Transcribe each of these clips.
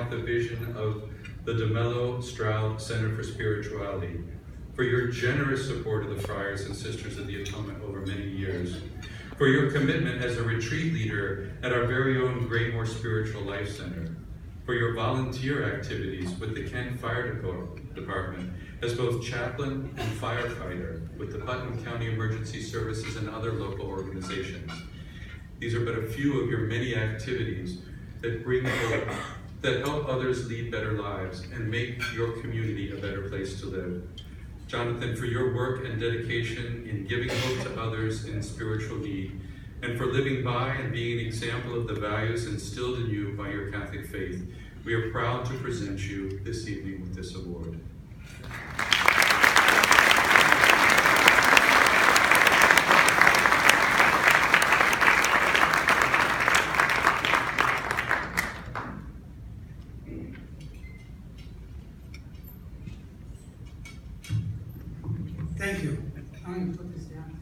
out the vision of the DeMello Stroud Center for Spirituality, for your generous support of the Friars and Sisters of the Atonement over many years, for your commitment as a retreat leader at our very own Greymore Spiritual Life Center, for your volunteer activities with the Kent Fire Department as both chaplain and firefighter with the Putnam County Emergency Services and other local organizations. These are but a few of your many activities that bring hope, that help others lead better lives and make your community a better place to live. Jonathan, for your work and dedication in giving hope to others in spiritual need, and for living by and being an example of the values instilled in you by your Catholic faith, we are proud to present you this evening with this award. Thank you. I'm going to put this down.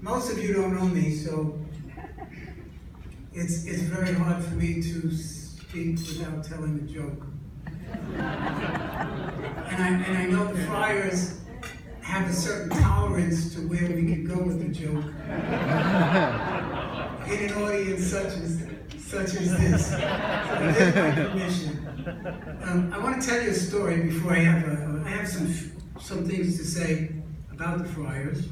Most of you don't know me, so it's very hard for me to speak without telling a joke. And I know the Friars have a certain tolerance to where we can go with the joke in an audience such as this. So there's my permission. I want to tell you a story before I have some things to say about the Friars.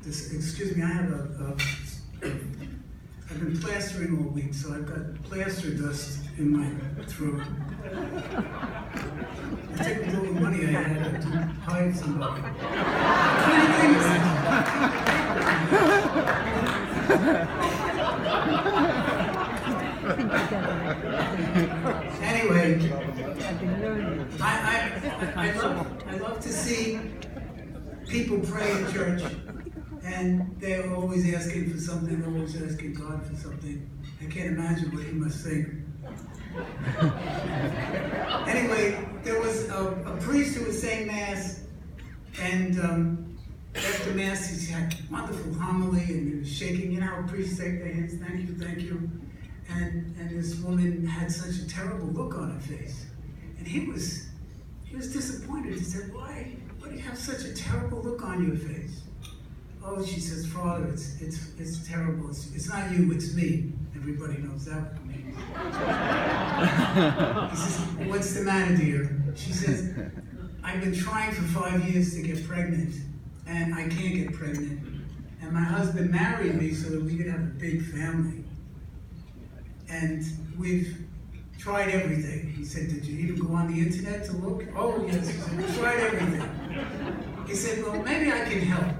Excuse me, I've been plastering all week, so I've got plaster dust in my throat. I took a little money I had to hide somebody. Anyway, I love to see people pray in church, and they're always asking for something, always asking God for something. I can't imagine what He must think. Anyway, there was a priest who was saying Mass, and after Mass he had a wonderful homily, and he was shaking. You know how priests shake their hands, thank you. And this woman had such a terrible look on her face. And he was disappointed. He said, why do you have such a terrible look on your face? Oh, she says, Father, it's terrible. It's not you, it's me. Everybody knows that for me. He says, what's the matter, dear? She says, I've been trying for 5 years to get pregnant, and I can't get pregnant. And my husband married me so that we could have a big family. And we've tried everything. He said, did you even go on the internet to look? Oh, yes. He said, we tried everything. He said, well, maybe I can help.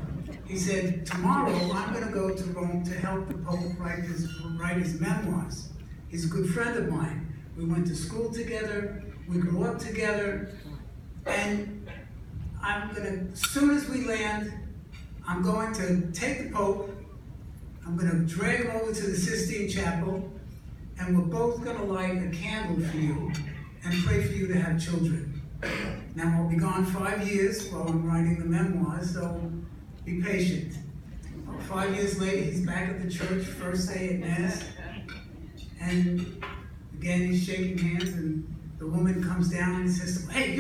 He said, tomorrow I'm going to go to Rome to help the Pope write his memoirs. He's a good friend of mine. We went to school together. We grew up together. And I'm going to, as soon as we land, I'm going to take the Pope. I'm going to drag him over to the Sistine Chapel. And we're both going to light a candle for you and pray for you to have children. Now, I'll be gone 5 years while I'm writing the memoirs, so be patient. 5 years later, he's back at the church, first day at Mass. And again, he's shaking hands, and the woman comes down and says to him, hey,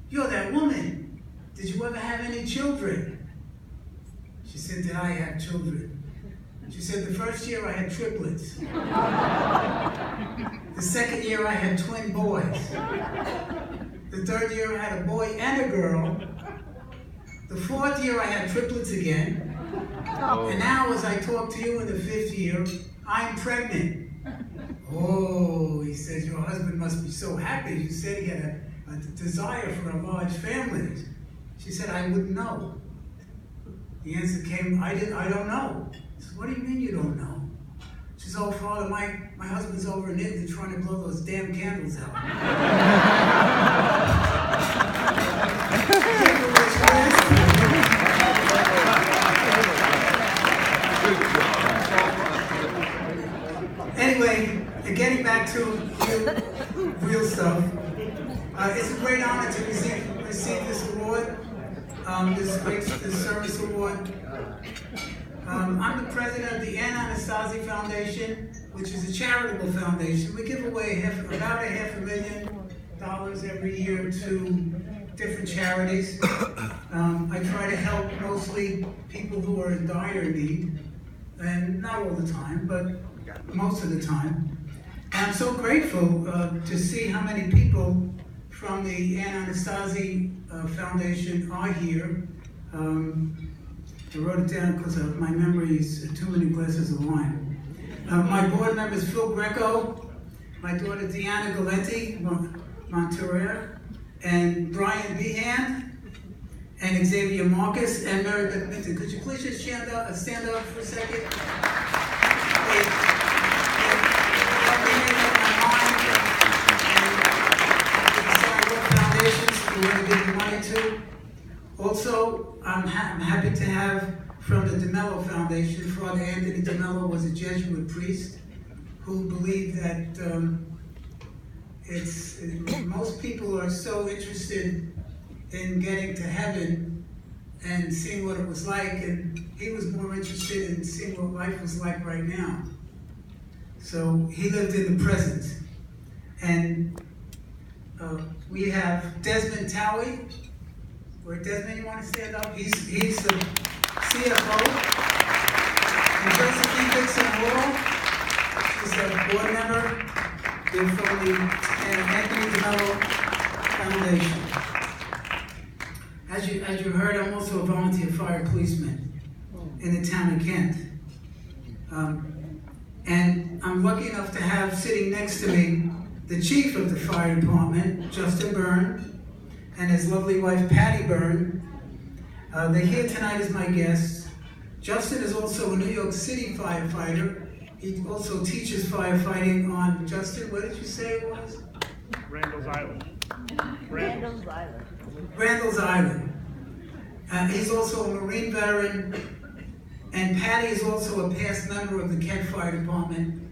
you're that woman. Did you ever have any children? She said, did I have children? She said, the first year I had triplets. The second year I had twin boys. The third year I had a boy and a girl. The fourth year I had triplets again. And now as I talk to you in the 5th year, I'm pregnant. Oh, he says, your husband must be so happy. You said he had a desire for a large family. She said, I wouldn't know. The answer came, I don't know. He said, what do you mean you don't know? She said, oh, Father, my husband's over in Italy trying to blow those damn candles out. Anyway, getting back to real stuff, it's a great honor to receive this award, this service award. I'm the president of the N Foundation, which is a charitable foundation. We give away about $500,000 every year to different charities. I try to help mostly people who are in dire need, and not all the time, but most of the time. And I'm so grateful to see how many people from the N Foundation are here. I wrote it down because my memory is too many glasses of wine. My board members, Phil Greco, my daughter N Galente, Monterey, and Brian Behan, and Xavier Marcus, and Mary Beth Minton. Could you please just stand up for a second? We want to give you money to. Also, I'm happy to have from the DeMello Foundation, Father Anthony DeMello was a Jesuit priest who believed that most people are so interested in getting to heaven and seeing what it was like, and he was more interested in seeing what life was like right now. So he lived in the present. And we have Desmond Towie. Where Desmond, you want to stand up? He's the CFO. And Josephine Dixon Hall, she's a board member. They're from the Anthony DeMello Foundation. As you heard, I'm also a volunteer fire policeman in the town of Kent. And I'm lucky enough to have sitting next to me the chief of the fire department, Justin Byrne, and his lovely wife, Patty Byrne. They're here tonight as my guests. Justin is also a New York City firefighter. He also teaches firefighting on, Justin, what did you say it was? Randall's Island. Randall's Island. He's also a Marine veteran, and Patty is also a past member of the Kent Fire Department.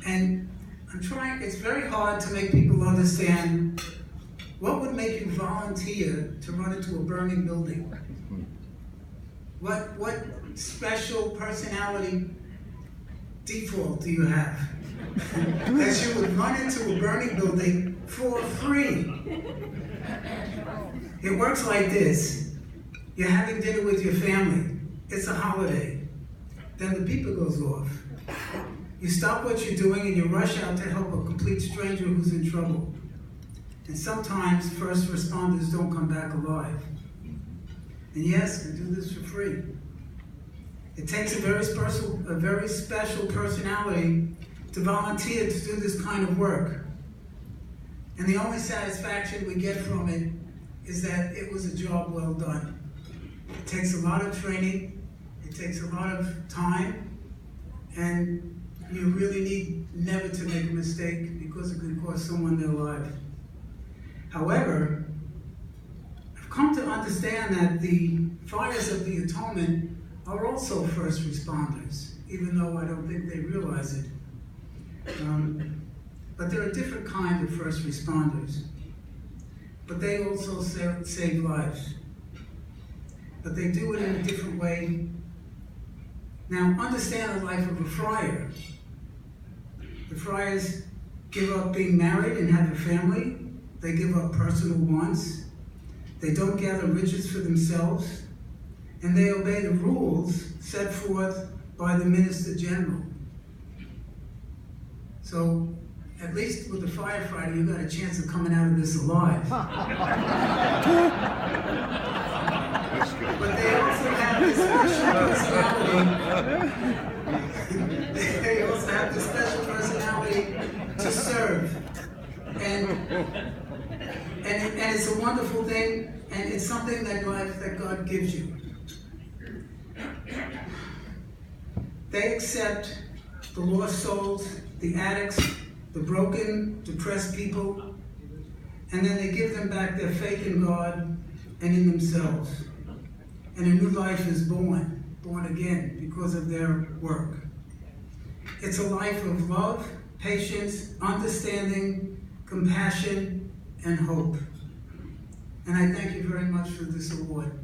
And it's very hard to make people understand what would make you volunteer to run into a burning building. What special personality default do you have that you would run into a burning building for free? It works like this. You're having dinner with your family. It's a holiday. Then the beeper goes off. You stop what you're doing and you rush out to help a complete stranger who's in trouble. And sometimes first responders don't come back alive. And yes, we do this for free. It takes a very special personality to volunteer to do this kind of work. And the only satisfaction we get from it is that it was a job well done. It takes a lot of training, it takes a lot of time, and you really need never to make a mistake because it could cost someone their life. However, I've come to understand that the Friers of the Atoment are also first responders, even though I don't think they realize it. But there are different kinds of first responders. But they also save lives. But they do it in a different way. Now, understand the life of a friar. The friars give up being married and have a family. They give up personal wants. They don't gather riches for themselves. And they obey the rules set forth by the Minister General. So, at least with the firefighter, you got a chance of coming out of this alive. But they also have this special personality. They also have this special personality to serve. And it's a wonderful thing, and it's something that God gives you. They accept the lost souls, the addicts, the broken, depressed people, and then they give them back their faith in God and in themselves. And a new life is born again because of their work. It's a life of love, patience, understanding, compassion, and hope. And I thank you very much for this award.